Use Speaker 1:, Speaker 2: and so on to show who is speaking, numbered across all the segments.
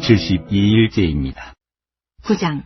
Speaker 1: 72일째입니다.
Speaker 2: 9장.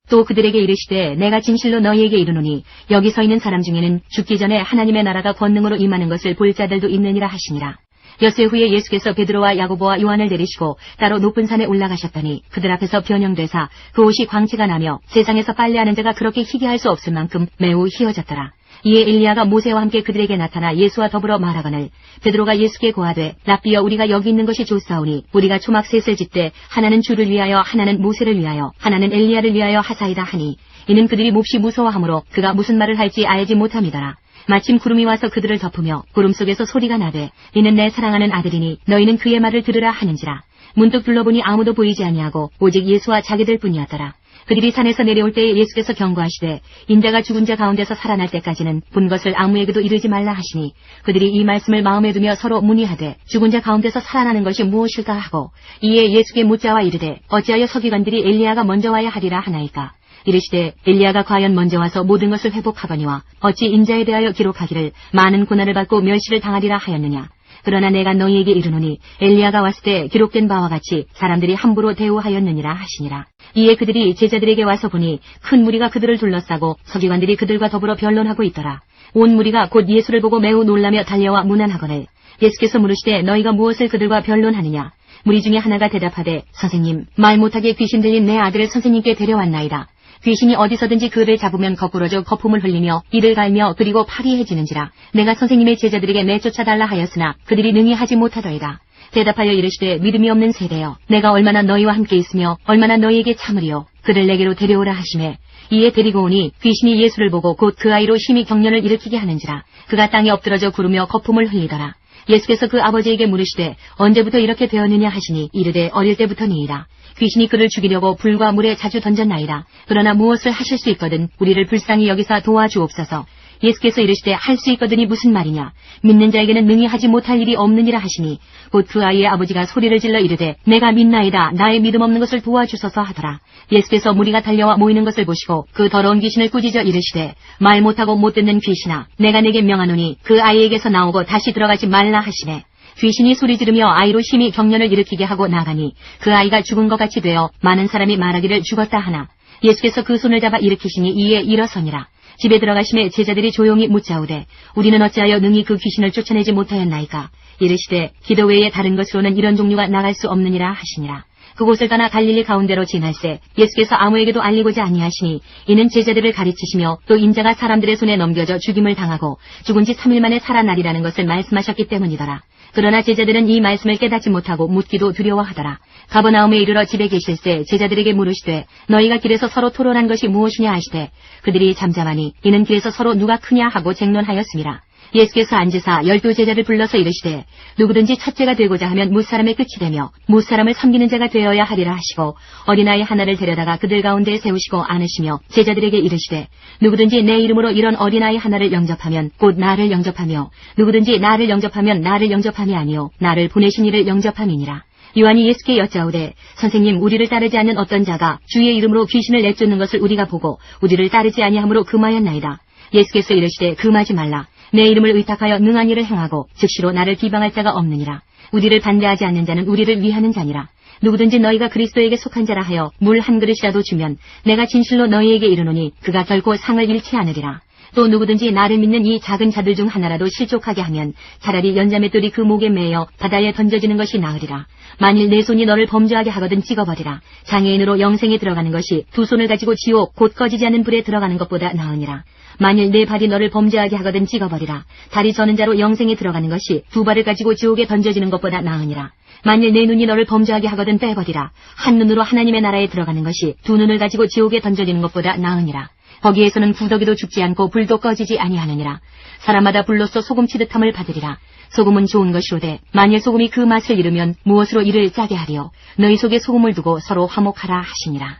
Speaker 2: 또 그들에게 이르시되 내가 진실로 너희에게 이르노니 여기 서 있는 사람 중에는 죽기 전에 하나님의 나라가 권능으로 임하는 것을 볼 자들도 있느니라 하시니라. 엿새 후에 예수께서 베드로와 야고보와 요한을 데리시고 따로 높은 산에 올라가셨더니 그들 앞에서 변형되사 그 옷이 광채가 나며 세상에서 빨래하는 자가 그렇게 희게 할 수 없을 만큼 매우 희어졌더라. 이에 엘리야가 모세와 함께 그들에게 나타나 예수와 더불어 말하거늘 베드로가 예수께 고하되 랍비여 우리가 여기 있는 것이 좋사오니 우리가 초막 셋을 짓되 하나는 주를 위하여 하나는 모세를 위하여 하나는 엘리야를 위하여 하사이다 하니 이는 그들이 몹시 무서워하므로 그가 무슨 말을 할지 알지 못함이더라. 마침 구름이 와서 그들을 덮으며 구름 속에서 소리가 나되 이는 내 사랑하는 아들이니 너희는 그의 말을 들으라 하는지라. 문득 둘러보니 아무도 보이지 아니하고 오직 예수와 자기들 뿐이었더라. 그들이 산에서 내려올 때에 예수께서 경고하시되 인자가 죽은 자 가운데서 살아날 때까지는 본 것을 아무에게도 이르지 말라 하시니 그들이 이 말씀을 마음에 두며 서로 문의하되 죽은 자 가운데서 살아나는 것이 무엇일까 하고 이에 예수께 묻자와 이르되 어찌하여 서기관들이 엘리야가 먼저 와야 하리라 하나이까. 이르시되 엘리야가 과연 먼저 와서 모든 것을 회복하거니와 어찌 인자에 대하여 기록하기를 많은 고난을 받고 멸시를 당하리라 하였느냐. 그러나 내가 너희에게 이르노니 엘리야가 왔을 때 기록된 바와 같이 사람들이 함부로 대우하였느니라 하시니라. 이에 그들이 제자들에게 와서 보니 큰 무리가 그들을 둘러싸고 서기관들이 그들과 더불어 변론하고 있더라. 온 무리가 곧 예수를 보고 매우 놀라며 달려와 문안하거늘 예수께서 물으시되 너희가 무엇을 그들과 변론하느냐. 무리 중에 하나가 대답하되 선생님 말 못하게 귀신 들린 내 아들을 선생님께 데려왔나이다. 귀신이 어디서든지 그를 잡으면 거꾸러져 거품을 흘리며 이를 갈며 그리고 파리해지는지라. 내가 선생님의 제자들에게 내쫓아달라 하였으나 그들이 능히 하지 못하더이다. 대답하여 이르시되 믿음이 없는 세대여 내가 얼마나 너희와 함께 있으며 얼마나 너희에게 참으리요. 그를 내게로 데려오라 하시매 이에 데리고 오니 귀신이 예수를 보고 곧 그 아이로 심히 경련을 일으키게 하는지라. 그가 땅에 엎드러져 구르며 거품을 흘리더라. 예수께서 그 아버지에게 물으시되 언제부터 이렇게 되었느냐 하시니 이르되 어릴 때부터니이다. 귀신이 그를 죽이려고 불과 물에 자주 던졌나이다. 그러나 무엇을 하실 수 있거든 우리를 불쌍히 여기사 도와주옵소서. 예수께서 이르시되 할 수 있거든이 무슨 말이냐. 믿는 자에게는 능히 하지 못할 일이 없느니라 하시니 곧 그 아이의 아버지가 소리를 질러 이르되 내가 믿나이다. 나의 믿음 없는 것을 도와주소서 하더라. 예수께서 무리가 달려와 모이는 것을 보시고 그 더러운 귀신을 꾸짖어 이르시되 말 못하고 못 듣는 귀신아 내가 내게 명하노니 그 아이에게서 나오고 다시 들어가지 말라 하시매 귀신이 소리 지르며 아이로 심히 경련을 일으키게 하고 나가니 그 아이가 죽은 것 같이 되어 많은 사람이 말하기를 죽었다 하나 예수께서 그 손을 잡아 일으키시니 이에 일어서니라. 집에 들어가심에 제자들이 조용히 묻자오되 우리는 어찌하여 능히 그 귀신을 쫓아내지 못하였나이까. 이르시되 기도 외에 다른 것으로는 이런 종류가 나갈 수 없느니라 하시니라. 그곳을 떠나 갈릴리 가운데로 지날새 예수께서 아무에게도 알리고자 아니하시니 이는 제자들을 가르치시며 또 인자가 사람들의 손에 넘겨져 죽임을 당하고 죽은 지 3일 만에 살아나리라는 것을 말씀하셨기 때문이더라. 그러나 제자들은 이 말씀을 깨닫지 못하고 묻기도 두려워하더라. 가버나움에 이르러 집에 계실새 제자들에게 물으시되 너희가 길에서 서로 토론한 것이 무엇이냐 하시되 그들이 잠잠하니 이는 길에서 서로 누가 크냐 하고 쟁론하였습니다. 예수께서 앉으사 12 제자를 불러서 이르시되 누구든지 첫째가 되고자 하면 무사람의 끝이 되며 무사람을 섬기는 자가 되어야 하리라 하시고 어린아이 하나를 데려다가 그들 가운데 세우시고 안으시며 제자들에게 이르시되 누구든지 내 이름으로 이런 어린아이 하나를 영접하면 곧 나를 영접하며 누구든지 나를 영접하면 나를 영접함이 아니요 나를 보내신 이를 영접함이니라. 요한이 예수께 여짜오되 선생님 우리를 따르지 않는 어떤 자가 주의 이름으로 귀신을 내쫓는 것을 우리가 보고 우리를 따르지 아니함으로 금하였나이다. 예수께서 이르시되 금하지 말라. 내 이름을 의탁하여 능한 일을 행하고 즉시로 나를 비방할 자가 없느니라. 우리를 반대하지 않는 자는 우리를 위하는 자니라. 누구든지 너희가 그리스도에게 속한 자라 하여 물 한 그릇이라도 주면 내가 진실로 너희에게 이르노니 그가 결코 상을 잃지 않으리라. 또 누구든지 나를 믿는 이 작은 자들 중 하나라도 실족하게 하면 차라리 연자맷돌이 그 목에 매여 바다에 던져지는 것이 나으리라. 만일 내 손이 너를 범죄하게 하거든 찍어버리라. 장애인으로 영생에 들어가는 것이 두 손을 가지고 지옥 곧 꺼지지 않는 불에 들어가는 것보다 나으니라. 만일 내 발이 너를 범죄하게 하거든 찍어버리라. 다리 저는 자로 영생에 들어가는 것이 두 발을 가지고 지옥에 던져지는 것보다 나으니라. 만일 내 눈이 너를 범죄하게 하거든 빼버리라. 한 눈으로 하나님의 나라에 들어가는 것이 두 눈을 가지고 지옥에 던져지는 것보다 나으니라. 거기에서는 구더기도 죽지 않고 불도 꺼지지 아니하느니라. 사람마다 불로써 소금 치듯함을 받으리라. 소금은 좋은 것이로되 만일 소금이 그 맛을 잃으면 무엇으로 이를 짜게 하리요. 너희 속에 소금을 두고 서로 화목하라 하시니라.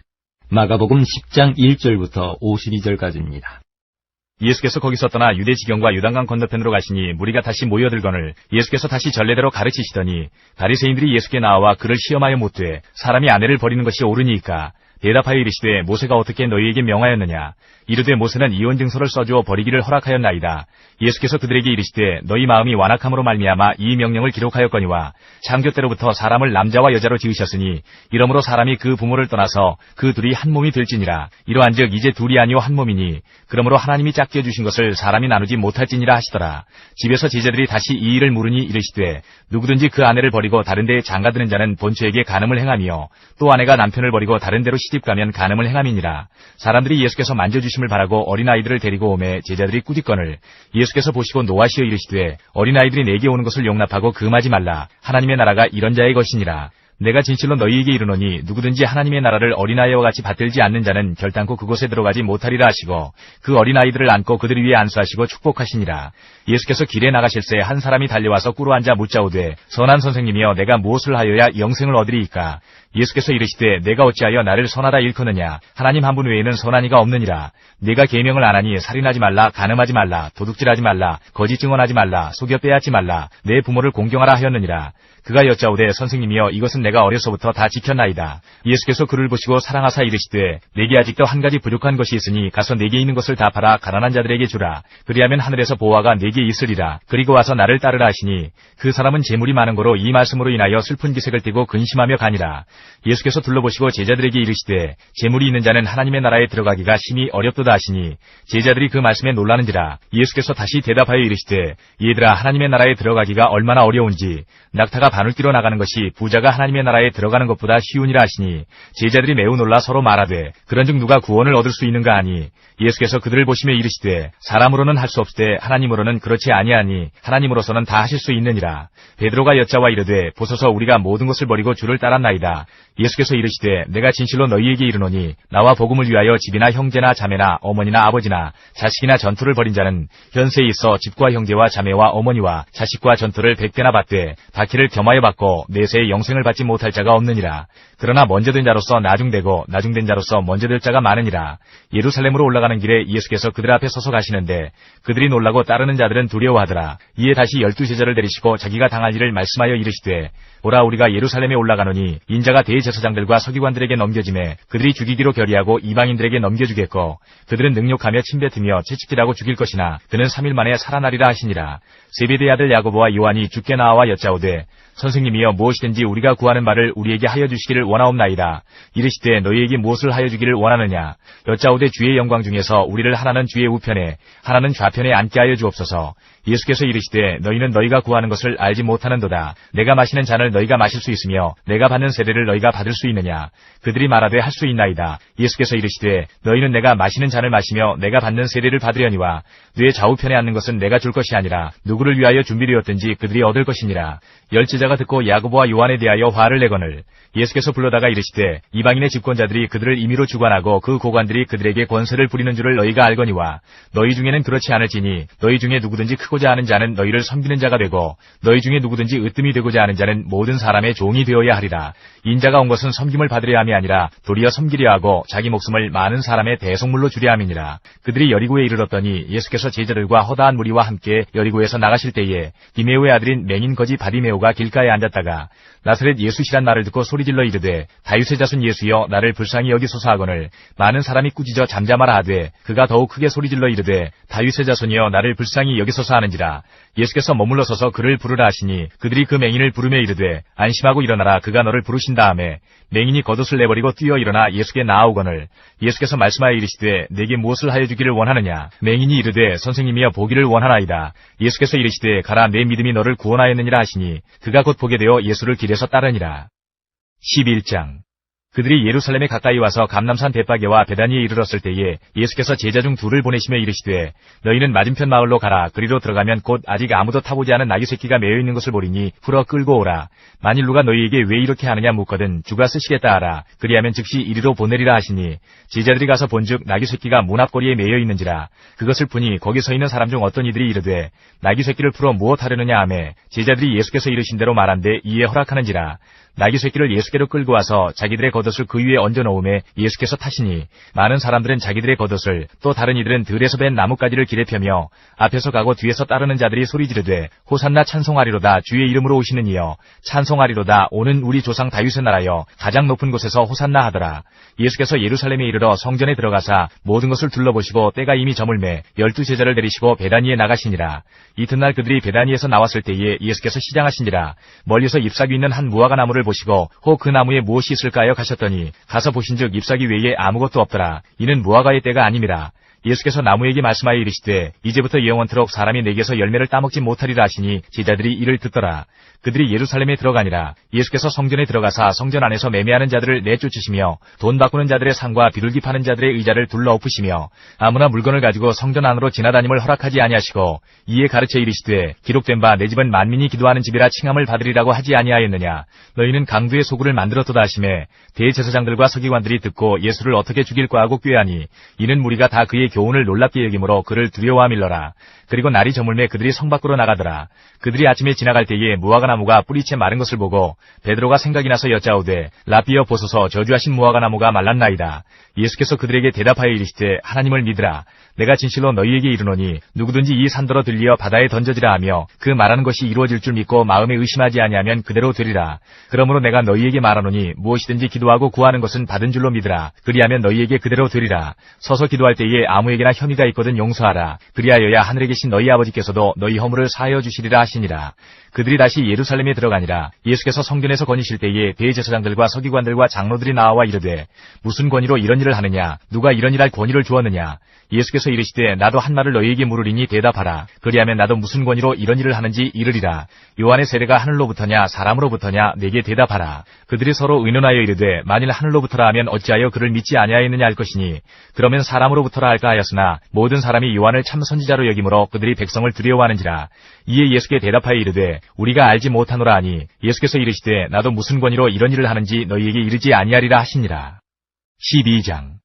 Speaker 1: 마가복음 10장 1절부터 52절까지입니다.
Speaker 3: 예수께서 거기서 떠나 유대 지경과 요단강 건너편으로 가시니 무리가 다시 모여들거늘 예수께서 다시 전례대로 가르치시더니 바리새인들이 예수께 나와 그를 시험하여 묻되 사람이 아내를 버리는 것이 옳으니까 대답하여 이르시되 모세가 어떻게 너희에게 명하였느냐. 이르되 모세는 이혼 증서를 써주어 버리기를 허락하였나이다. 예수께서 그들에게 이르시되 너희 마음이 완악함으로 말미암아 이 명령을 기록하였거니와 창조 때로부터 사람을 남자와 여자로 지으셨으니 이러므로 사람이 그 부모를 떠나서 그 둘이 한 몸이 될지니라. 이러한즉 이제 둘이 아니요 한 몸이니 그러므로 하나님이 짝지어 주신 것을 사람이 나누지 못할지니라 하시더라. 집에서 제자들이 다시 이 일을 물으니 이르시되 누구든지 그 아내를 버리고 다른 데에 장가드는 자는 본처에게 간음을 행하며 또 아내가 남편을 버리고 다른 데로 시집가면 간음을 행함이니라. 사람들이 예수께서 만져주심을 바라고 어린아이들을 데리고 오매 제자들이 꾸짖거늘 예수께서 보시고 노하시어 이르시되 어린아이들이 내게 오는 것을 용납하고 금하지 말라. 하나님의 나라가 이런 자의 것이니라. 내가 진실로 너희에게 이르노니 누구든지 하나님의 나라를 어린아이와 같이 받들지 않는 자는 결단코 그곳에 들어가지 못하리라 하시고 그 어린아이들을 안고 그들 위에 안수하시고 축복하시니라. 예수께서 길에 나가실새 한 사람이 달려와서 꿇어앉아 묻자오되 선한 선생님이여 내가 무엇을 하여야 영생을 얻으리이까. 예수께서 이르시되 내가 어찌하여 나를 선하다 일컫느냐. 하나님 한 분 외에는 선한 이가 없느니라. 네가 계명을 안 하니 살인하지 말라, 간음하지 말라, 도둑질하지 말라, 거짓 증언하지 말라, 속여 빼앗지 말라, 내 부모를 공경하라 하였느니라. 그가 여짜오되 선생님이여 이것은 내가 어려서부터 다 지켰나이다. 예수께서 그를 보시고 사랑하사 이르시되 내게 아직도 한 가지 부족한 것이 있으니 가서 내게 있는 것을 다 팔아 가난한 자들에게 주라. 그리하면 하늘에서 보화가 내게 있으리라. 그리고 와서 나를 따르라 하시니 그 사람은 재물이 많은 거로 이 말씀으로 인하여 슬픈 기색을 띠고 근심하며 가니라. 예수께서 둘러보시고 제자들에게 이르시되 재물이 있는 자는 하나님의 나라에 들어가기가 심히 어렵도다 하시니 제자들이 그 말씀에 놀라는지라. 예수께서 다시 대답하여 이르시되 얘들아 하나님의 나라에 들어가기가 얼마나 어려운지 낙타가 바늘 뛰러 나가는 것이 부자가 하나님의 나라에 들어가는 것보다 쉬우니라 하시니 제자들이 매우 놀라 서로 말하되 그런즉 누가 구원을 얻을 수 있는가 하니 예수께서 그들을 보시며 이르시되 사람으로는 할 수 없되 하나님으로는 그렇지 아니하니 하나님으로서는 다 하실 수 있느니라. 베드로가 여짜와 이르되 보소서 우리가 모든 것을 버리고 주를 따랐나이다. 예수께서 이르시되 내가 진실로 너희에게 이르노니 나와 복음을 위하여 집이나 형제나 자매나 어머니나 아버지나 자식이나 전투를 벌인 자는 현세에 있어 집과 형제와 자매와 어머니와 자식과 전투를 100배나 받되 박해를 겸하여 받고 내세에 영생을 받지 못할 자가 없느니라. 그러나 먼저 된 자로서 나중되고 나중된 자로서 먼저 될 자가 많으니라. 예루살렘으로 올라가는 길에 예수께서 그들 앞에 서서 가시는데 그들이 놀라고 따르는 자들은 두려워하더라. 이에 다시 12제자를 데리시고 자기가 당할 일을 말씀하여 이르시되 보라 우리가 예루살렘에 올라가노니 인자가 대제사장들과 서기관들에게 넘겨지매 그들이 죽이기로 결의하고 이방인들에게 넘겨주겠고 그들은 능욕하며 침뱉으며 채찍질하고 죽일 것이나 그는 3일 만에 살아나리라 하시니라. 세베대의 아들 야고보와 요한이 주께 나와 여짜오되 선생님이여 무엇이든지 우리가 구하는 바를 우리에게 하여 주시기를 원하옵나이다. 이르시되 너희에게 무엇을 하여 주기를 원하느냐. 여짜오되 주의 영광 중에서 우리를 하나는 주의 우편에 하나는 좌편에 앉게 하여 주옵소서. 예수께서 이르시되 너희는 너희가 구하는 것을 알지 못하는도다. 내가 마시는 잔을 너희가 마실 수 있으며 내가 받는 세례를 너희가 받을 수 있느냐. 그들이 말하되 할 수 있나이다. 예수께서 이르시되 너희는 내가 마시는 잔을 마시며 내가 받는 세례를 받으려니와 뇌 좌우편에 앉는 것은 내가 줄 것이 아니라 누구를 위하여 준비되었든지 그들이 얻을 것이니라. 열제자가 듣고 야고보와 요한에 대하여 화를 내거늘 예수께서 불러다가 이르시되 이방인의 집권자들이 그들을 임의로 주관하고 그 고관들이 그들에게 권세를 부리는 줄을 너희가 알거니와 너희 중에는 그렇지 않을지니 너희 중에 누구든지 크고자 하는 자는 너희를 섬기는 자가 되고 너희 중에 누구든지 으뜸이 되고자 하는 자는 모든 사람의 종이 되어야 하리라. 인자가 온 것은 섬김을 받으려 함이 아니라 도리어 섬기려 하고 자기 목숨을 많은 사람의 대속물로 주려 함이니라. 그들이 여리고에 이르렀더니 예수께서 제자들과 허다한 무리와 함께 여리고에서 나가실 때에 디메오의 아들인 맹인 거지 바디메오가 길가에 앉았다가 나사렛 예수시란 말을 듣고 소리질러 이르되 다윗의 자손 예수여 나를 불쌍히 여기소서 하거늘 많은 사람이 꾸짖어 잠잠하라 하되 그가 더욱 크게 소리질러 이르되 다윗의 자손이여 나를 불쌍히 여기소서 하는지라. 예수께서 머물러 서서 그를 부르라 하시니 그들이 그 맹인을 부르며 이르되 안심하고 일어나라 그가 너를 부르신다 하매 맹인이 겉옷을 내버리고 뛰어 일어나 예수께 나아오거늘 예수께서 말씀하여 이르시되 내게 무엇을 하여 주기를 원하느냐. 맹인이 이르되 선생님이여 보기를 원하나이다. 예수께서 이르시되 가라 내 믿음이 너를 구원하였느니라 하시니 그가 곧 보게 되어 예수를 길에서 따르니라. 11장 그들이 예루살렘에 가까이 와서 감람산 벳바게와 베다니에 이르렀을 때에 예수께서 제자 중 둘을 보내시며 이르시되 너희는 맞은편 마을로 가라. 그리로 들어가면 곧 아직 아무도 타보지 않은 나귀 새끼가 매여 있는 것을 보리니 풀어 끌고 오라. 만일 누가 너희에게 왜 이렇게 하느냐 묻거든 주가 쓰시겠다 하라. 그리하면 즉시 이리로 보내리라 하시니 제자들이 가서 본즉 나귀 새끼가 문 앞거리에 매여 있는지라. 그것을 보니 거기 서 있는 사람 중 어떤 이들이 이르되 나귀 새끼를 풀어 무엇하려느냐 하매 제자들이 예수께서 이르신 대로 말한데 이에 허락하는지라. 나귀 새끼를 예수께로 끌고 와서 자기들의 겉옷을 그 위에 얹어 놓음에 예수께서 타시니 많은 사람들은 자기들의 겉옷을 또 다른 이들은 들에서 벤 나뭇가지를 길에 펴며 앞에서 가고 뒤에서 따르는 자들이 소리 지르되 호산나 찬송하리로다 주의 이름으로 오시는 이여 찬송하리로다 오는 우리 조상 다윗의 나라여 가장 높은 곳에서 호산나 하더라. 예수께서 예루살렘에 이르러 성전에 들어가사 모든 것을 둘러보시고 때가 이미 저물매 12제자를 데리시고 베다니에 나가시니라. 이튿날 그들이 베다니에서 나왔을 때에 예수께서 시장하신지라. 멀리서 잎사귀 있는 한 무화과 나무를 보시고 혹 그 나무에 무엇이 있을까요 가셨더니 가서 보신즉 잎사귀 외에 아무것도 없더라. 이는 무화과의 때가 아님이라. 예수께서 나무에게 말씀하여 이르시되 이제부터 영원토록 사람이 내게서 열매를 따먹지 못하리라 하시니 제자들이 이를 듣더라. 그들이 예루살렘에 들어가니라. 예수께서 성전에 들어가사 성전 안에서 매매하는 자들을 내쫓으시며 돈 바꾸는 자들의 상과 비둘기 파는 자들의 의자를 둘러엎으시며 아무나 물건을 가지고 성전 안으로 지나다님을 허락하지 아니하시고 이에 가르쳐 이르시되 기록된 바 내 집은 만민이 기도하는 집이라 칭함을 받으리라고 하지 아니하였느냐. 너희는 강두의 소굴을 만들었도다 하시매 대제사장들과 서기관들이 듣고 예수를 어떻게 죽일까 하고 꾀하니 이는 무리가 다 그의 교훈을 놀랍게 여기므로 그를 두려워함일러라. 그리고 날이 저물매 그들이 성 밖으로 나가더라. 그들이 아침에 지나갈 때에 무화과 나무가 뿌리채 마른 것을 보고 베드로가 생각이 나서 여짜오되 라삐여 보소서 저주하신 무화과 나무가 말랐나이다. 예수께서 그들에게 대답하여 이르시되 하나님을 믿으라. 내가 진실로 너희에게 이르노니 누구든지 이 산더러 들리어 바다에 던져지라 하며 그 말하는 것이 이루어질 줄 믿고 마음에 의심하지 아니하면 그대로 되리라. 그러므로 내가 너희에게 말하노니 무엇이든지 기도하고 구하는 것은 받은 줄로 믿으라. 그리하면 너희에게 그대로 되리라. 서서 기도할 때에 아무에게나 혐의가 있거든 용서하라. 그리하여야 하늘에 계신 너희 아버지께서도 너희 허물을 사하여 주시리라 하시니라. 그들이 다시 예루살렘에 들어가니라. 예수께서 성전에서 거니실 때에 대제사장들과 서기관들과 장로들이 나와 이르되 무슨 권위로 이런 일을 하느냐. 누가 이런 일할 권위를 주었느냐. 예수께서 이르시되 나도 한 말을 너희에게 물으리니 대답하라. 그리하면 나도 무슨 권위로 이런 일을 하는지 이르리라. 요한의 세례가 하늘로부터냐 사람으로부터냐 내게 대답하라. 그들이 서로 의논하여 이르되 만일 하늘로부터라 하면 어찌하여 그를 믿지 아니하였느냐 할 것이니 그러면 사람으로부터라 할까 하였으나 모든 사람이 요한을 참 선지자로 여기므로 그들이 백성을 두려워하는지라. 이에 예수께 대답하여 이르되 우리가 알지 못하노라 하니 예수께서 이르시되 나도 무슨 권위로 이런 일을 하는지 너희에게 이르지 아니하리라 하시니라. 12장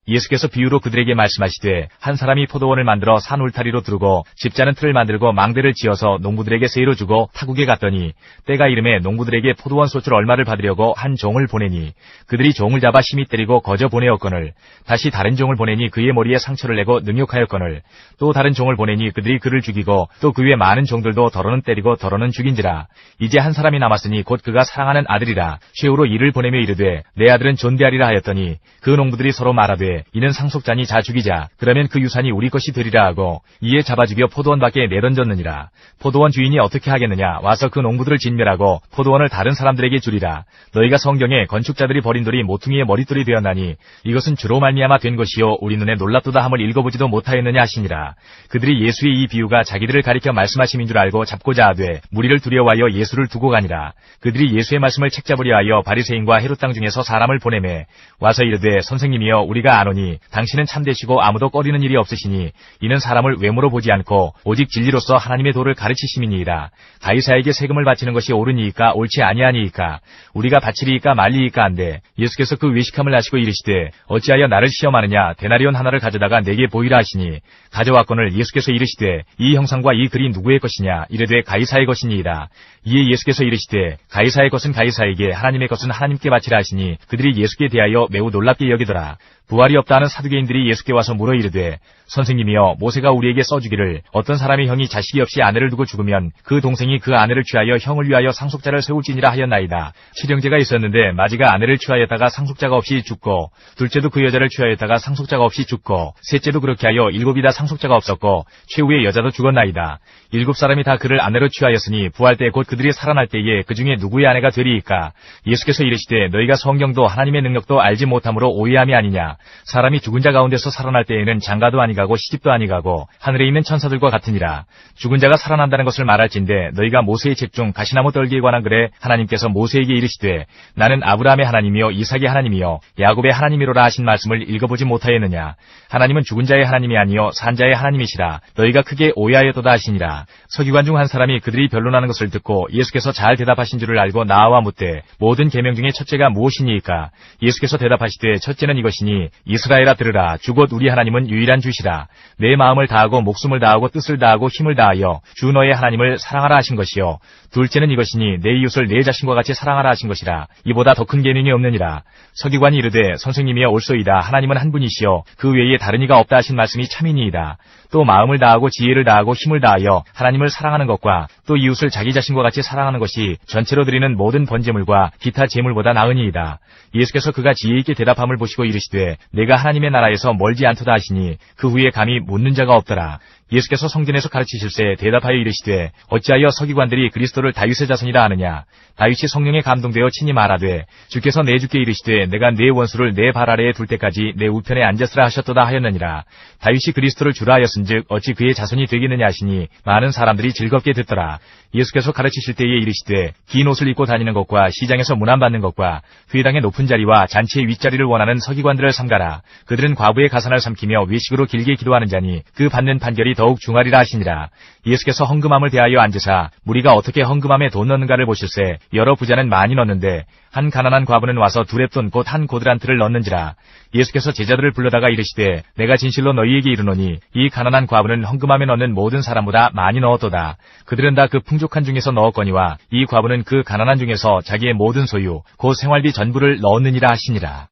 Speaker 3: 예수께서 비유로 그들에게 말씀하시되 한 사람이 포도원을 만들어 산 울타리로 두르고 집자는 틀을 만들고 망대를 지어서 농부들에게 세로 주고 타국에 갔더니 때가 이름에 농부들에게 포도원 소출 얼마를 받으려고 한 종을 보내니 그들이 종을 잡아 심히 때리고 거저 보내었거늘 다시 다른 종을 보내니 그의 머리에 상처를 내고 능욕하였거늘 또 다른 종을 보내니 그들이 그를 죽이고 또 그 외 많은 종들도 더러는 때리고 더러는 죽인지라. 이제 한 사람이 남았으니 곧 그가 사랑하는 아들이라. 최후로 이를 보내며 이르되 내 아들은 존대하리라 하였더니 그 농부들이 서로 말하되 이는 상속자니 자 죽이자. 그러면 그 유산이 우리 것이 되리라 하고 이에 잡아 죽여 포도원 밖에 내던졌느니라. 포도원 주인이 어떻게 하겠느냐. 와서 그 농부들을 진멸하고 포도원을 다른 사람들에게 주리라. 너희가 성경에 건축자들이 버린 돌이 모퉁이의 머릿돌이 되었나니 이것은 주로 말미암아 된 것이요 우리 눈에 놀랍도다 함을 읽어보지도 못하였느냐 하시니라. 그들이 예수의 이 비유가 자기들을 가리켜 말씀하심인 줄 알고 잡고자 하되 무리를 두려워하여 예수를 두고 가니라. 그들이 예수의 말씀을 책잡으려 하여 바리새인과 헤롯 땅 중에서 사람을 보내매 와서 이르되 선생님이여 우리가 아노니 당신은 참되시고 아무도 꺼리는 일이 없으시니 이는 사람을 외모로 보지 않고 오직 진리로서 하나님의 도를 가르치심이니이다. 가이사에게 세금을 바치는 것이 옳으니이까 옳지 아니하니이까 우리가 바치리이까 말리이까 한데 예수께서 그 외식함을 하시고 이르시되 어찌하여 나를 시험하느냐. 데나리온 하나를 가져다가 내게 보이라 하시니 가져왔거늘 예수께서 이르시되 이 형상과 이 글이 누구의 것이냐. 이르되 가이사의 것이니이다. 이에 예수께서 이르시되 가이사의 것은 가이사에게 하나님의 것은 하나님께 바치라 하시니 그들이 예수께 대하여 매우 놀랍게 여기더라. 부활이 없다 하는 사두개인들이 예수께 와서 물어 이르되 선생님이여 모세가 우리에게 써주기를 어떤 사람의 형이 자식이 없이 아내를 두고 죽으면 그 동생이 그 아내를 취하여 형을 위하여 상속자를 세울지니라 하였나이다. 칠형제가 있었는데 마지가 아내를 취하였다가 상속자가 없이 죽고 둘째도 그 여자를 취하였다가 상속자가 없이 죽고 셋째도 그렇게 하여 일곱이 다 상속자가 없었고 최후의 여자도 죽었나이다. 일곱 사람이 다 그를 아내로 취하였으니 부활 때 곧 그들이 살아날 때에 그 중에 누구의 아내가 되리이까. 예수께서 이르시되 너희가 성경도 하나님의 능력도 알지 못함으로 오해함이 아니냐. 사람이 죽은 자 가운데서 살아날 때에는 장가도 아니가고 시집도 아니가고 하늘에 있는 천사들과 같으니라. 죽은 자가 살아난다는 것을 말할진대 너희가 모세의 책 중 가시나무 떨기에 관한 글에 하나님께서 모세에게 이르시되 나는 아브라함의 하나님이요 이삭의 하나님이요 야곱의 하나님이로라 하신 말씀을 읽어보지 못하였느냐. 하나님은 죽은 자의 하나님이 아니요 산 자의 하나님이시라. 너희가 크게 오해하였도다 하시니라. 서기관 중 한 사람이 그들이 변론하는 것을 듣고 예수께서 잘 대답하신 줄을 알고 나와 묻되 모든 계명 중에 첫째가 무엇이니이까. 예수께서 대답하시되 첫째는 이것이니 하시니 이스라엘아 들으라. 주 곧 우리 하나님은 유일한 주시라. 내 마음을 다하고 목숨을 다하고 뜻을 다하고 힘을 다하여 주 너의 하나님을 사랑하라 하신 것이요. 둘째는 이것이니 내 이웃을 내 자신과 같이 사랑하라 하신 것이라. 이보다 더 큰 계명이 없느니라. 서기관이 이르되 선생님이여 옳소이다. 하나님은 한 분이시요 그 외에 다른 이가 없다 하신 말씀이 참이니이다. 또 마음을 다하고 지혜를 다하고 힘을 다하여 하나님을 사랑하는 것과 또 이웃을 자기 자신과 같이 사랑하는 것이 전체로 드리는 모든 번제물과 기타 제물보다 나으니이다. 예수께서 그가 지혜 있게 대답함을 보시고 이르시되 내가 하나님의 나라에서 멀지 않도다 하시니 그 후에 감히 묻는 자가 없더라. 예수께서 성전에서 가르치실세 대답하여 이르시되 어찌하여 서기관들이 그리스도를 다윗의 자손이라 하느냐. 다윗이 성령에 감동되어 친히 말하되 주께서 내 주께 이르시되 내가 내 원수를 내 발 아래에 둘 때까지 내 우편에 앉았으라 하셨도다 하였느니라. 다윗이 그리스도를 주라 하였은즉 어찌 그의 자손이 되겠느냐 하시니 많은 사람들이 즐겁게 듣더라. 예수께서 가르치실 때에 이르시되 긴 옷을 입고 다니는 것과 시장에서 문안받는 것과 회당의 높은 자리와 잔치의 윗자리를 원하는 서기관들을 삼가라. 그들은 과부의 가산을 삼키며 외식으로 길게 기도하는 자니 그 받는 판결이 더욱 중하리라 하시니라. 예수께서 헌금함을 대하여 앉으사 무리가 어떻게 헌금함에 돈 넣는가를 보실세 여러 부자는 많이 넣는데 한 가난한 과부는 와서 두 렙돈 곧 한 고드란트를 넣는지라. 예수께서 제자들을 불러다가 이르시되 내가 진실로 너희에게 이르노니 이 가난한 과부는 헌금함에 넣는 모든 사람보다 많이 넣었도다. 그들은 다 그 풍족한 중에서 넣었거니와 이 과부는 그 가난한 중에서 자기의 모든 소유 곧 생활비 전부를 넣었느니라 하시니라.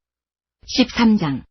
Speaker 2: 13장.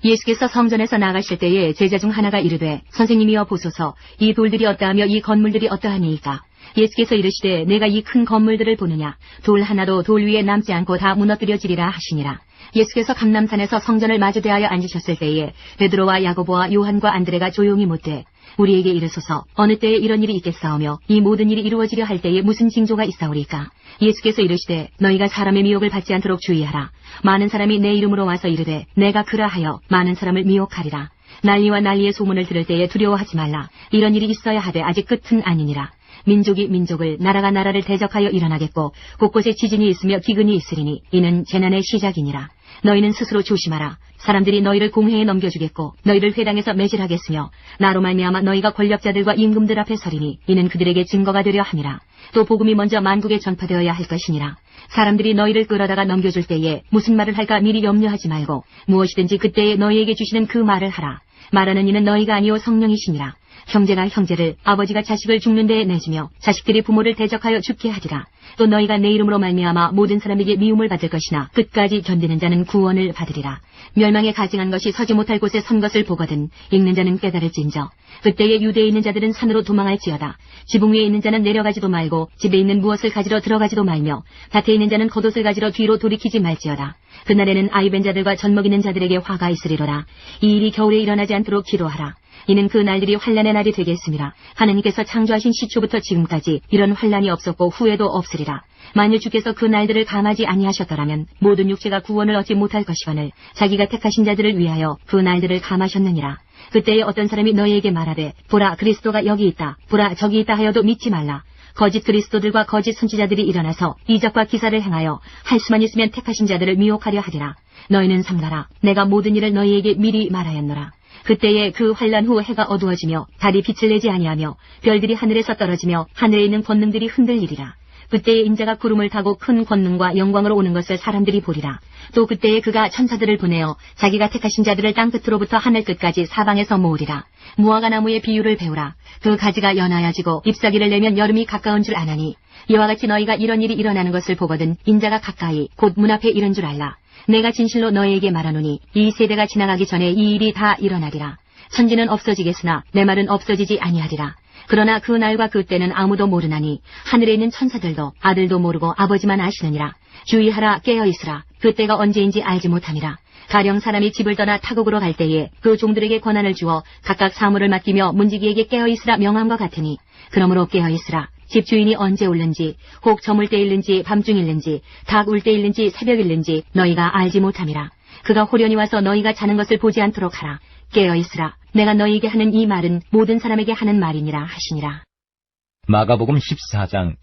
Speaker 2: 예수께서 성전에서 나가실 때에 제자 중 하나가 이르되 선생님이여 보소서 이 돌들이 어떠하며 이 건물들이 어떠하니이까. 예수께서 이르시되 내가 이 큰 건물들을 보느냐. 돌 하나도 돌 위에 남지 않고 다 무너뜨려지리라 하시니라. 예수께서 감람산에서 성전을 마주 대하여 앉으셨을 때에 베드로와 야고보와 요한과 안드레가 조용히 묻되 우리에게 이르소서 어느 때에 이런 일이 있겠사오며 이 모든 일이 이루어지려 할 때에 무슨 징조가 있사오리까. 예수께서 이르시되 너희가 사람의 미혹을 받지 않도록 주의하라. 많은 사람이 내 이름으로 와서 이르되 내가 그라 하여 많은 사람을 미혹하리라. 난리와 난리의 소문을 들을 때에 두려워하지 말라. 이런 일이 있어야 하되 아직 끝은 아니니라. 민족이 민족을 나라가 나라를 대적하여 일어나겠고 곳곳에 지진이 있으며 기근이 있으리니 이는 재난의 시작이니라. 너희는 스스로 조심하라. 사람들이 너희를 공회에 넘겨주겠고 너희를 회당에서 매질하겠으며 나로 말미암아 너희가 권력자들과 임금들 앞에 서리니 이는 그들에게 증거가 되려 함이라. 또 복음이 먼저 만국에 전파되어야 할 것이니라. 사람들이 너희를 끌어다가 넘겨줄 때에 무슨 말을 할까 미리 염려하지 말고 무엇이든지 그때에 너희에게 주시는 그 말을 하라. 말하는 이는 너희가 아니오 성령이시니라. 형제가 형제를 아버지가 자식을 죽는 데에 내주며 자식들이 부모를 대적하여 죽게 하리라. 또 너희가 내 이름으로 말미암아 모든 사람에게 미움을 받을 것이나 끝까지 견디는 자는 구원을 받으리라. 멸망에 가증한 것이 서지 못할 곳에 선 것을 보거든 읽는 자는 깨달을진저. 그때에 유대에 있는 자들은 산으로 도망할지어다. 지붕 위에 있는 자는 내려가지도 말고 집에 있는 무엇을 가지러 들어가지도 말며 밭에 있는 자는 겉옷을 가지러 뒤로 돌이키지 말지어다. 그날에는 아이벤 자들과 젖먹이는 자들에게 화가 있으리로라. 이 일이 겨울에 일어나지 않도록 기도하라. 이는 그 날들이 환난의 날이 되겠습니다. 하나님께서 창조하신 시초부터 지금까지 이런 환난이 없었고 후에도 없으리라. 만일 주께서 그 날들을 감하지 아니하셨더라면 모든 육체가 구원을 얻지 못할 것이거늘 자기가 택하신 자들을 위하여 그 날들을 감하셨느니라. 그때에 어떤 사람이 너희에게 말하되 보라 그리스도가 여기 있다 보라 저기 있다 하여도 믿지 말라. 거짓 그리스도들과 거짓 선지자들이 일어나서 이적과 기사를 행하여 할 수만 있으면 택하신 자들을 미혹하려 하리라. 너희는 삼가라. 내가 모든 일을 너희에게 미리 말하였노라. 그때에 그 환난 후 해가 어두워지며 달이 빛을 내지 아니하며 별들이 하늘에서 떨어지며 하늘에 있는 권능들이 흔들리리라. 그때에 인자가 구름을 타고 큰 권능과 영광으로 오는 것을 사람들이 보리라. 또 그때에 그가 천사들을 보내어 자기가 택하신 자들을 땅 끝으로부터 하늘 끝까지 사방에서 모으리라. 무화과 나무의 비유를 배우라. 그 가지가 연하여지고 잎사귀를 내면 여름이 가까운 줄 아나니 이와 같이 너희가 이런 일이 일어나는 것을 보거든 인자가 가까이 곧 문 앞에 이른 줄 알라. 내가 진실로 너희에게 말하노니 이 세대가 지나가기 전에 이 일이 다 일어나리라. 천지는 없어지겠으나 내 말은 없어지지 아니하리라. 그러나 그 날과 그 때는 아무도 모르나니 하늘에 있는 천사들도 아들도 모르고 아버지만 아시느니라. 주의하라 깨어있으라. 그 때가 언제인지 알지 못함이라. 가령 사람이 집을 떠나 타국으로 갈 때에 그 종들에게 권한을 주어 각각 사물을 맡기며 문지기에게 깨어있으라 명함과 같으니 그러므로 깨어있으라. 집주인이 언제 올는지 혹 저물 때일는지 밤중일는지 닭 울 때일는지 새벽일는지 너희가 알지 못함이라. 그가 호련히 와서 너희가 자는 것을 보지 않도록 하라. 깨어있으라. 내가 너희에게 하는 이 말은 모든 사람에게 하는 말이니라 하시니라.
Speaker 1: 마가복음 14장.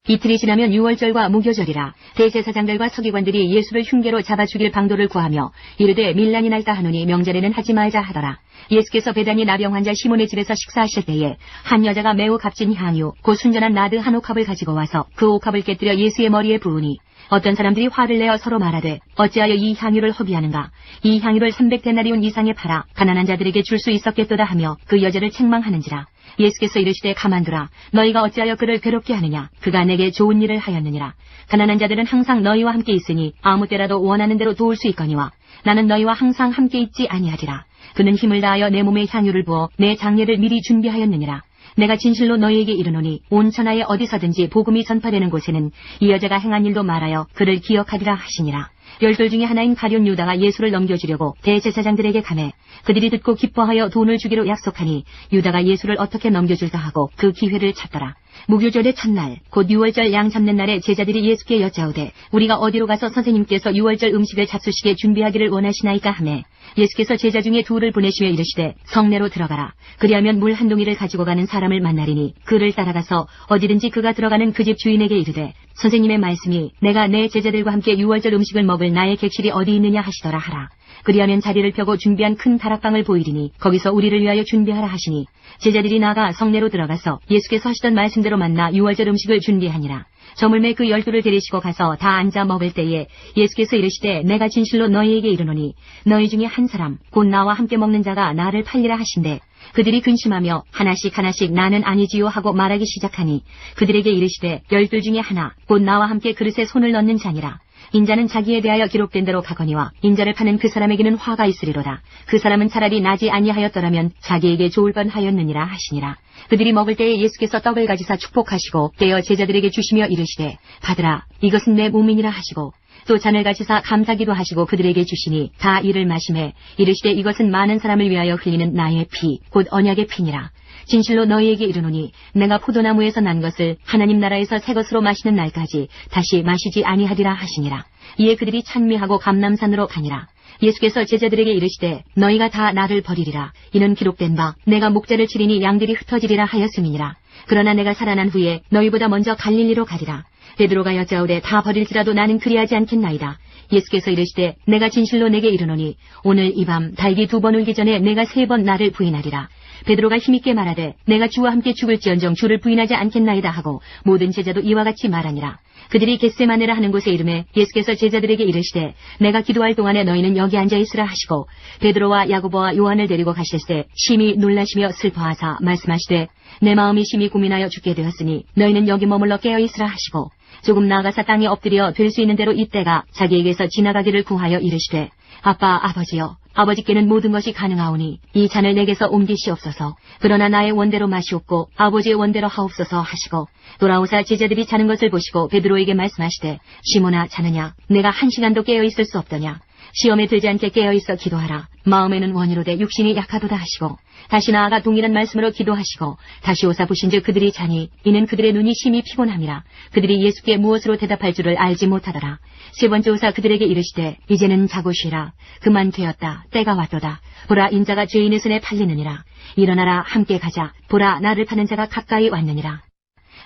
Speaker 2: 이틀이 지나면 유월절과 무교절이라. 대제사장들과 서기관들이 예수를 흉계로 잡아 죽일 방도를 구하며 이르되 밀란이 날까 하노니 명절에는 하지 말자 하더라. 예수께서 베다니 나병 환자 시몬의 집에서 식사하실 때에 한 여자가 매우 값진 향유 곧 순전한 나드 한 옥합을 가지고 와서 그 옥합을 깨뜨려 예수의 머리에 부으니 어떤 사람들이 화를 내어 서로 말하되 어찌하여 이 향유를 허비하는가? 이 향유를 300데나리온 이상에 팔아 가난한 자들에게 줄 수 있었겠도다 하며 그 여자를 책망하는지라. 예수께서 이르시되 가만두라. 너희가 어찌하여 그를 괴롭게 하느냐? 그가 내게 좋은 일을 하였느니라. 가난한 자들은 항상 너희와 함께 있으니 아무 때라도 원하는 대로 도울 수 있거니와 나는 너희와 항상 함께 있지 아니하리라. 그는 힘을 다하여 내 몸에 향유를 부어 내 장례를 미리 준비하였느니라. 내가 진실로 너희에게 이르노니 온 천하에 어디서든지 복음이 전파되는 곳에는 이 여자가 행한 일도 말하여 그를 기억하리라 하시니라. 12 중에 하나인 가룟 유다가 예수를 넘겨주려고 대제사장들에게 가매 그들이 듣고 기뻐하여 돈을 주기로 약속하니 유다가 예수를 어떻게 넘겨줄까 하고 그 기회를 찾더라. 무교절의 첫날 곧 유월절 양 잡는 날에 제자들이 예수께 여짜오되 우리가 어디로 가서 선생님께서 유월절 음식을 잡수시게 준비하기를 원하시나이까 하매 예수께서 제자 중에 둘을 보내시며 이르시되 성내로 들어가라. 그리하면 물 한 동이를 가지고 가는 사람을 만나리니 그를 따라가서 어디든지 그가 들어가는 그 집 주인에게 이르되 선생님의 말씀이 내가 내 제자들과 함께 유월절 음식을 먹을 나의 객실이 어디 있느냐 하시더라 하라. 그리하면 자리를 펴고 준비한 큰 다락방을 보이리니 거기서 우리를 위하여 준비하라 하시니 제자들이 나가 성내로 들어가서 예수께서 하시던 말씀대로 만나 유월절 음식을 준비하니라. 저물매 그 12를 데리시고 가서 다 앉아 먹을 때에 예수께서 이르시되 내가 진실로 너희에게 이르노니 너희 중에 한 사람 곧 나와 함께 먹는 자가 나를 팔리라 하신대. 그들이 근심하며 하나씩 하나씩 나는 아니지요 하고 말하기 시작하니 그들에게 이르시되 12 중에 하나 곧 나와 함께 그릇에 손을 넣는 자니라. 인자는 자기에 대하여 기록된 대로 가거니와 인자를 파는 그 사람에게는 화가 있으리로다. 그 사람은 차라리 나지 아니하였더라면 자기에게 좋을 뻔하였느니라 하시니라. 그들이 먹을 때에 예수께서 떡을 가지사 축복하시고 떼어 제자들에게 주시며 이르시되 받으라 이것은 내 몸이니라 하시고 또 잔을 가지사 감사기도 하시고 그들에게 주시니 다 이를 마시매 이르시되 이것은 많은 사람을 위하여 흘리는 나의 피 곧 언약의 피니라. 진실로 너희에게 이르노니 내가 포도나무에서 난 것을 하나님 나라에서 새 것으로 마시는 날까지 다시 마시지 아니하리라 하시니라. 이에 그들이 찬미하고 감람산으로 가니라. 예수께서 제자들에게 이르시되 너희가 다 나를 버리리라. 이는 기록된 바 내가 목자를 치리니 양들이 흩어지리라 하였음이니라. 그러나 내가 살아난 후에 너희보다 먼저 갈릴리로 가리라. 베드로가 여짜오되 다 버릴지라도 나는 그리하지 않겠나이다. 예수께서 이르시되 내가 진실로 내게 이르노니 오늘 이 밤 달기 2번 울기 전에 내가 3번 나를 부인하리라. 베드로가 힘있게 말하되 내가 주와 함께 죽을지언정 주를 부인하지 않겠나이다 하고 모든 제자도 이와 같이 말하니라. 그들이 겟세마네라 하는 곳에 이르매 예수께서 제자들에게 이르시되 내가 기도할 동안에 너희는 여기 앉아 있으라 하시고 베드로와 야고보와 요한을 데리고 가실새 심히 놀라시며 슬퍼하사 말씀하시되 내 마음이 심히 고민하여 죽게 되었으니 너희는 여기 머물러 깨어 있으라 하시고 조금 나아가서 땅에 엎드려 될 수 있는 대로 이때가 자기에게서 지나가기를 구하여 이르시되 아빠 아버지여 아버지께는 모든 것이 가능하오니 이 잔을 내게서 옮기시옵소서. 그러나 나의 원대로 마시옵고 아버지의 원대로 하옵소서 하시고 돌아오사 제자들이 자는 것을 보시고 베드로에게 말씀하시되 시몬아 자느냐 내가 1시간도 깨어있을 수 없더냐. 시험에 들지 않게 깨어있어 기도하라. 마음에는 원이로되 육신이 약하도다 하시고 다시 나아가 동일한 말씀으로 기도하시고 다시 오사 보신즉 그들이 자니 이는 그들의 눈이 심히 피곤함이라. 그들이 예수께 무엇으로 대답할 줄을 알지 못하더라. 3번째 오사 그들에게 이르시되 이제는 자고 쉬라. 그만 되었다. 때가 왔도다. 보라 인자가 죄인의 손에 팔리느니라. 일어나라 함께 가자. 보라 나를 파는 자가 가까이 왔느니라.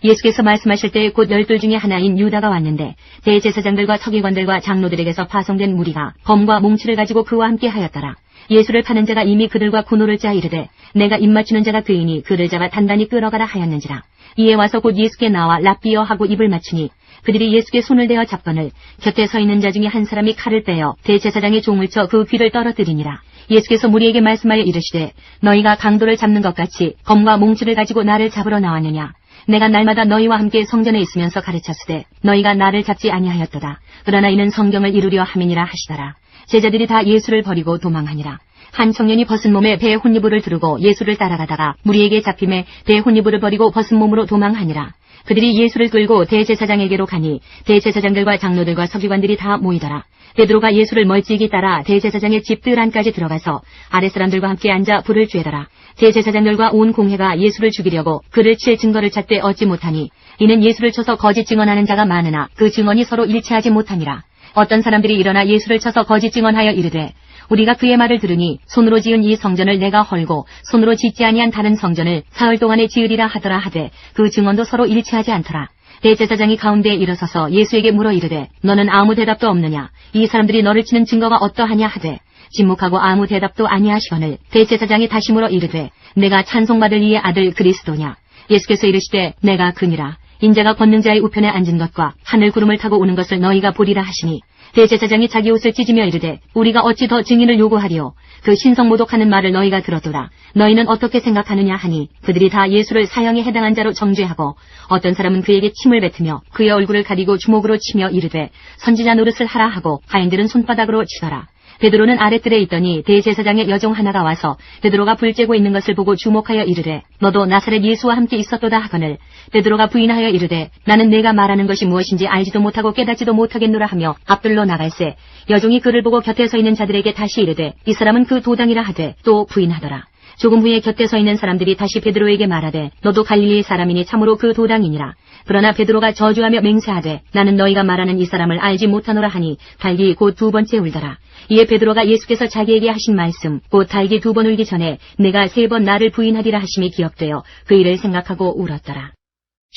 Speaker 2: 예수께서 말씀하실 때 곧 12 중에 하나인 유다가 왔는데 대제사장들과 서기관들과 장로들에게서 파송된 무리가 검과 몽치를 가지고 그와 함께 하였더라. 예수를 파는 자가 이미 그들과 군호를 짜 이르되 내가 입맞추는 자가 그이니 그를 잡아 단단히 끌어가라 하였는지라. 이에 와서 곧 예수께 나와 랍비여 하고 입을 맞추니 그들이 예수께 손을 대어 잡거늘 곁에 서 있는 자 중에 한 사람이 칼을 빼어 대제사장의 종을 쳐 그 귀를 떨어뜨리니라. 예수께서 무리에게 말씀하여 이르시되 너희가 강도를 잡는 것 같이 검과 몽치를 가지고 나를 잡으러 나왔느냐. 내가 날마다 너희와 함께 성전에 있으면서 가르쳤으되 너희가 나를 잡지 아니하였도다. 그러나 이는 성경을 이루려 함이니라 하시더라. 제자들이 다 예수를 버리고 도망하니라. 한 청년이 벗은 몸에 배의 혼이불을 두르고 예수를 따라가다가 무리에게 잡힘에 배의 혼이불을 버리고 벗은 몸으로 도망하니라. 그들이 예수를 끌고 대제사장에게로 가니 대제사장들과 장로들과 서기관들이 다 모이더라. 베드로가 예수를 멀찍이 따라 대제사장의 집 뜰 안까지 들어가서 아랫사람들과 함께 앉아 불을 쬐더라. 대제사장들과 온 공회가 예수를 죽이려고 그를 칠 증거를 찾되 얻지 못하니 이는 예수를 쳐서 거짓 증언하는 자가 많으나 그 증언이 서로 일치하지 못하니라. 어떤 사람들이 일어나 예수를 쳐서 거짓 증언하여 이르되 우리가 그의 말을 들으니 손으로 지은 이 성전을 내가 헐고 손으로 짓지 아니한 다른 성전을 사흘 동안에 지으리라 하더라 하되 그 증언도 서로 일치하지 않더라. 대제사장이 가운데에 일어서서 예수에게 물어 이르되 너는 아무 대답도 없느냐. 이 사람들이 너를 치는 증거가 어떠하냐 하되 침묵하고 아무 대답도 아니하시거늘 대제사장이 다시 물어 이르되 내가 찬송받을 이의 아들 그리스도냐. 예수께서 이르시되 내가 그니라. 인자가 권능자의 우편에 앉은 것과 하늘 구름을 타고 오는 것을 너희가 보리라 하시니 대제사장이 자기 옷을 찢으며 이르되 우리가 어찌 더 증인을 요구하리요. 그 신성모독하는 말을 너희가 들었도다. 너희는 어떻게 생각하느냐 하니 그들이 다 예수를 사형에 해당한 자로 정죄하고 어떤 사람은 그에게 침을 뱉으며 그의 얼굴을 가리고 주먹으로 치며 이르되 선지자 노릇을 하라 하고 하인들은 손바닥으로 치더라. 베드로는 아랫뜰에 있더니 대제사장의 여종 하나가 와서 베드로가 불 쬐고 있는 것을 보고 주목하여 이르되 너도 나사렛 예수와 함께 있었도다 하거늘 베드로가 부인하여 이르되 나는 내가 말하는 것이 무엇인지 알지도 못하고 깨닫지도 못하겠노라 하며 앞뜰로 나갈새 여종이 그를 보고 곁에 서 있는 자들에게 다시 이르되 이 사람은 그 도당이라 하되 또 부인하더라. 조금 후에 곁에 서 있는 사람들이 다시 베드로에게 말하되 너도 갈릴리 사람이니 참으로 그 도당이니라. 그러나 베드로가 저주하며 맹세하되 나는 너희가 말하는 이 사람을 알지 못하노라 하니 달기 곧 두 번째 울더라. 이에 베드로가 예수께서 자기에게 하신 말씀 곧 달기 두 번 울기 전에 내가 세 번 나를 부인하리라 하심이 기억되어 그 일을 생각하고 울었더라.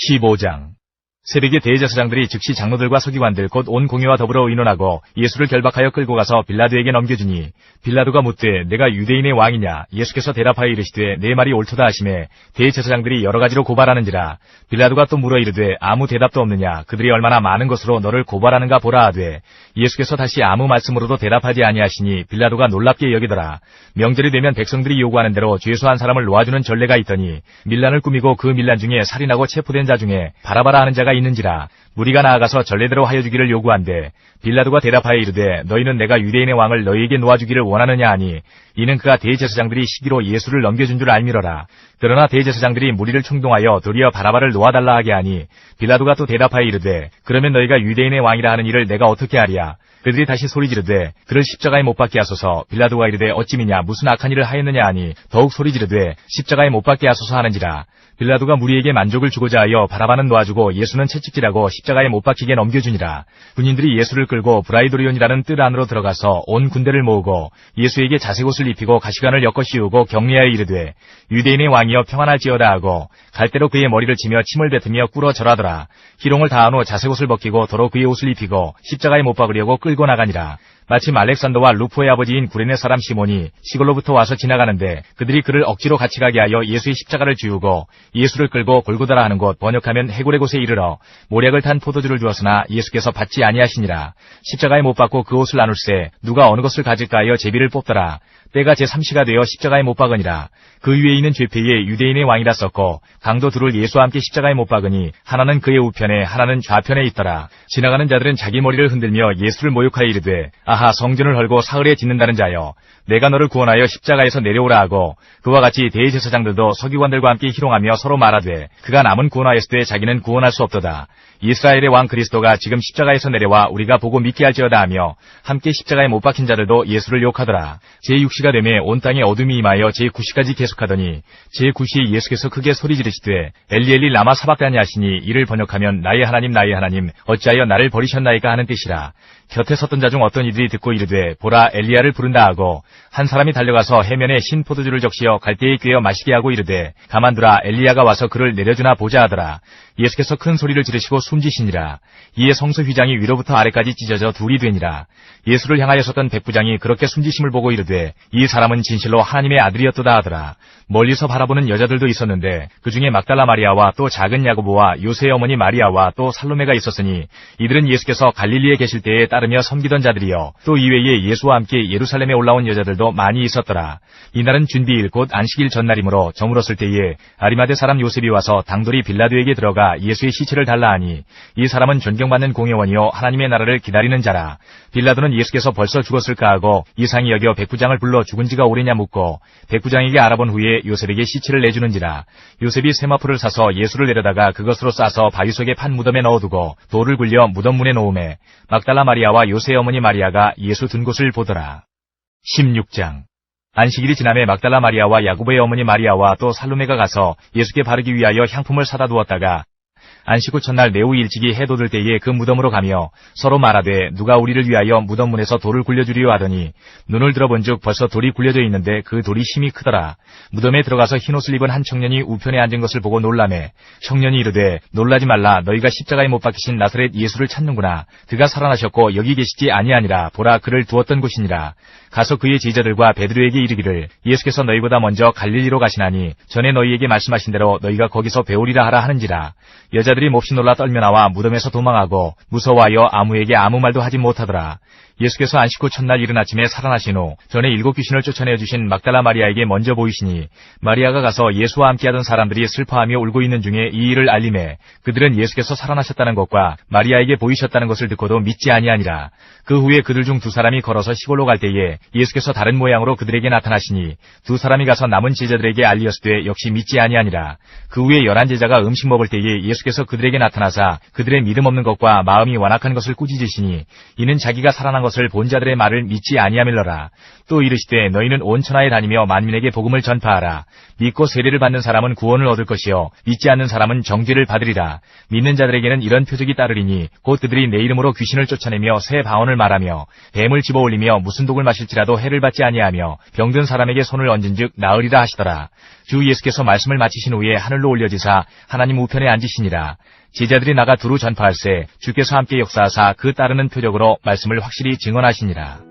Speaker 3: 15장. 새벽에 대제사장들이 즉시 장로들과 서기관들 곧 온 공회와 더불어 의논하고 예수를 결박하여 끌고 가서 빌라도에게 넘겨주니 빌라도가 묻되 내가 유대인의 왕이냐. 예수께서 대답하여 이르시되 내 말이 옳도다 하시매 대제사장들이 여러 가지로 고발하는지라. 빌라도가 또 물어 이르되 아무 대답도 없느냐. 그들이 얼마나 많은 것으로 너를 고발하는가 보라 하되 예수께서 다시 아무 말씀으로도 대답하지 아니하시니 빌라도가 놀랍게 여기더라. 명절이 되면 백성들이 요구하는 대로 죄수한 사람을 놓아주는 전례가 있더니 밀란을 꾸미고 그 밀란 중에 살인하고 체포된 자 중에 바라바라 하는 자가 있는지라. 무리가 나아가서 전례대로 하여 주기를 요구한대 빌라도가 대답하여 이르되 너희는 내가 유대인의 왕을 너희에게 놓아주기를 원하느냐 하니 이는 그가 대제사장들이 시기로 예수를 넘겨준 줄 알미러라. 그러나 대제사장들이 무리를 충동하여 도리어 바라바를 놓아달라 하게 하니 빌라도가 또 대답하여 이르되 그러면 너희가 유대인의 왕이라 하는 일을 내가 어떻게 하랴. 그들이 다시 소리 지르되 그를 십자가에 못 박게 하소서. 빌라도가 이르되 어찌미냐 무슨 악한 일을 하였느냐 하니 더욱 소리 지르되 십자가에 못 박게 하소서 하는지라. 빌라도가 무리에게 만족을 주고자 하여 바라바는 놓아주고 예수는 채찍질하고 십자가에 못 박히게 넘겨주니라. 군인들이 예수를 끌고 브라이도리온이라는 뜰 안으로 들어가서 온 군대를 모으고 예수에게 자색옷을 입히고 가시관을 엮어 씌우고 격리하여 이르되 유대인의 왕이여 평안할지어다 하고 갈대로 그의 머리를 치며 침을 뱉으며 꿇어 절하더라. 희롱을 다한 후 자색옷을 벗기고 도로 그의 옷을 입히고 십자가에 못 박으려고 끌고 나가니라. 마침 알렉산더와 루포의 아버지인 구레네 사람 시몬이 시골로부터 와서 지나가는데 그들이 그를 억지로 같이 가게 하여 예수의 십자가를 지우고 예수를 끌고 골고다라 하는 곳 번역하면 해골의 곳에 이르러 모략을 탄 포도주를 주었으나 예수께서 받지 아니하시니라. 십자가에 못 박고 그 옷을 나눌세 누가 어느 것을 가질까 하여 제비를 뽑더라. 때가 제3시가 되어 십자가에 못 박으니라. 그 위에 있는 죄패에 유대인의 왕이라 썼고 강도 둘을 예수와 함께 십자가에 못 박으니 하나는 그의 우편에 하나는 좌편에 있더라. 지나가는 자들은 자기 머리를 흔들며 예수를 모욕하여 이르되 아하 성전을 헐고 사흘에 짓는다는 자여 내가 너를 구원하여 십자가에서 내려오라 하고 그와 같이 대제사장들도 서기관들과 함께 희롱하며 서로 말하되 그가 남은 구원하였을 때 자기는 구원할 수 없도다. 이스라엘의 왕 그리스도가 지금 십자가에서 내려와 우리가 보고 믿게 할지어다 하며 함께 십자가에 못 박힌 자들도 예수를 욕하더라. 제6시가 되매 온 땅에 어둠이 임하여 제9시까지 계속하더니 제9시에 예수께서 크게 소리 지르시되 엘리 엘리 라마 사박다니 하시니 이를 번역하면 나의 하나님 어찌하여 나를 버리셨나이까 하는 뜻이라. 곁에 섰던 자 중 어떤 이들이 듣고 이르되 보라 엘리야를 부른다 하고 한 사람이 달려가서 해면에 신 포도주를 적시어 갈대에 꿰어 마시게 하고 이르되 가만두라 엘리야가 와서 그를 내려주나 보자 하더라. 예수께서 큰 소리를 지르시고 숨지시니라. 이에 성소 휘장이 위로부터 아래까지 찢어져 둘이 되니라. 예수를 향하여 섰던 백부장이 그렇게 숨지심을 보고 이르되 이 사람은 진실로 하나님의 아들이었도다 하더라. 멀리서 바라보는 여자들도 있었는데 그 중에 막달라 마리아와 또 작은 야고보와 요새의 어머니 마리아와 또 살로메가 있었으니 이들은 예수께서 갈릴리에 계실 때에 따르며 섬기던 자들이요 또 이외에 예수와 함께 예루살렘에 올라온 여자들도 많이 있었더라. 이날은 준비일 곧 안식일 전날이므로 저물었을 때에 아리마대 사람 요셉이 와서 당돌이 빌라도에게 들어가 예수의 시체를 달라 하니 이 사람은 존경받는 공회원이요 하나님의 나라를 기다리는 자라. 빌라도는 예수께서 벌써 죽었을까 하고 이상히 여겨 백부장을 불러 죽은 지가 오래냐 묻고 백부장에게 알아본 후에 요셉에게 시체를 내주는지라. 요셉이 세마포를 사서 예수를 내려다가 그것으로 싸서 바위 속에 판 무덤에 넣어두고 돌을 굴려 무덤 문에 놓음에 막달라 마리아와 요새의 어머니 마리아가 예수 둔 곳을 보더라. 16장. 안식일이 지남에 막달라 마리아와 야고보의 어머니 마리아와 또 살로메가 가서 예수께 바르기 위하여 향품을 사다 두었다가 안식 후 첫날 매우 일찍이 해 돋을 때에 그 무덤으로 가며 서로 말하되 누가 우리를 위하여 무덤 문에서 돌을 굴려주리요 하더니 눈을 들어본즉 벌써 돌이 굴려져 있는데 그 돌이 심히 크더라. 무덤에 들어가서 흰옷을 입은 한 청년이 우편에 앉은 것을 보고 놀라매 청년이 이르되 놀라지 말라. 너희가 십자가에 못 박히신 나사렛 예수를 찾는구나. 그가 살아나셨고 여기 계시지 아니하니라. 보라 그를 두었던 곳이니라. 가서 그의 제자들과 베드로에게 이르기를 예수께서 너희보다 먼저 갈릴리로 가시나니 전에 너희에게 말씀하신 대로 너희가 거기서 배우리라 하라 하는지라. 여자들이 몹시 놀라 떨며 나와 무덤에서 도망하고 무서워하여 아무에게 아무 말도 하지 못하더라. 예수께서 안식 후 첫날 이른 아침에 살아나신 후 전에 7 귀신을 쫓아내어 주신 막달라 마리아에게 먼저 보이시니 마리아가 가서 예수와 함께하던 사람들이 슬퍼하며 울고 있는 중에 이 일을 알림해 그들은 예수께서 살아나셨다는 것과 마리아에게 보이셨다는 것을 듣고도 믿지 아니하니라. 그 후에 그들 중 2 사람이 걸어서 시골로 갈 때에 예수께서 다른 모양으로 그들에게 나타나시니 2 사람이 가서 남은 제자들에게 알리었으되 역시 믿지 아니하니라. 그 후에 11 제자가 음식 먹을 때에 예수께서 그들에게 나타나사 그들의 믿음 없는 것과 마음이 완악한 것을 꾸짖으시니 이는 자기가 살아난 것을 본 자들의 말을 믿지 아니함일러라. 또 이르시되 너희는 온 천하에 다니며 만민에게 복음을 전파하라. 믿고 세례를 받는 사람은 구원을 얻을 것이요 믿지 않는 사람은 정죄를 받으리라. 믿는 자들에게는 이런 표적이 따르리니 곧 그들이 내 이름으로 귀신을 쫓아내며 새 방언을 말하며 뱀을 집어올리며 무슨 독을 마실지라도 해를 받지 아니하며 병든 사람에게 손을 얹은즉 나으리라 하시더라. 주 예수께서 말씀을 마치신 후에 하늘로 올려지사 하나님 우편에 앉으시니라. 제자들이 나가 두루 전파할세 주께서 함께 역사하사 그 따르는 표적으로 말씀을 확실히 증언하시니라.